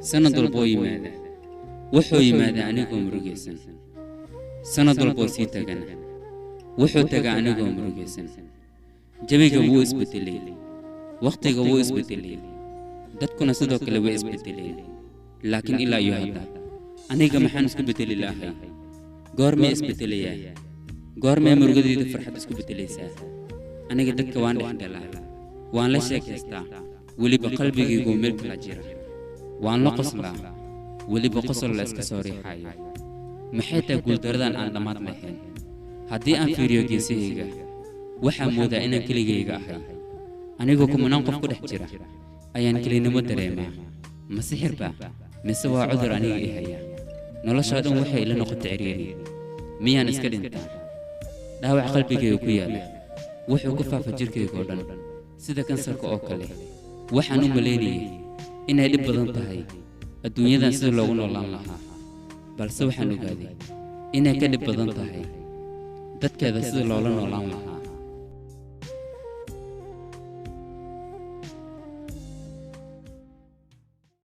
sanad walba oo yimaada wuxuu yimaada anigoo murugaysan sanad walba oo sii tagana wuxuu tagaa anigoo murugaysan jawiga wuu isbedelay waqtiga wuu isbedelay dadkuna sidoo kale way isbedeleen laakiin ilaa iyo hadda aniga maxaan isku bedeli lahay goorma isbedelayaa goorma murugadayda farxad isku bedelaysaa aniga dadka waan dhexdhalaa waan la sheekaystaa weliba qalbigaygu meel kala jira waan la qoslaa weliba qosol la iska soo riixayo maxay tahay guuldaradan aan dhammaad lahayn haddii aan fiiriyo geesahayga waxaan moodaa inaan keligayga ahay anigoo kumanaan qof ku dhex jira ayaan kelinimo dareemaa ma sixirba mise waa cudur aniga i haya nolosha dhan waxay ila noqotay ciriiri miyaan iska dhintaa dhaawac qalbigayga ku yaala wuxuu ku faafa jirkayga oo dhan sida kansarka oo kale waxaan u malaynayay inay dhib badan tahay adduunyadan sida loogu noolaan lahaa balse waxaan ogaaday inay ka dhib badan tahay dadkeeda sida loola noolaan lahaa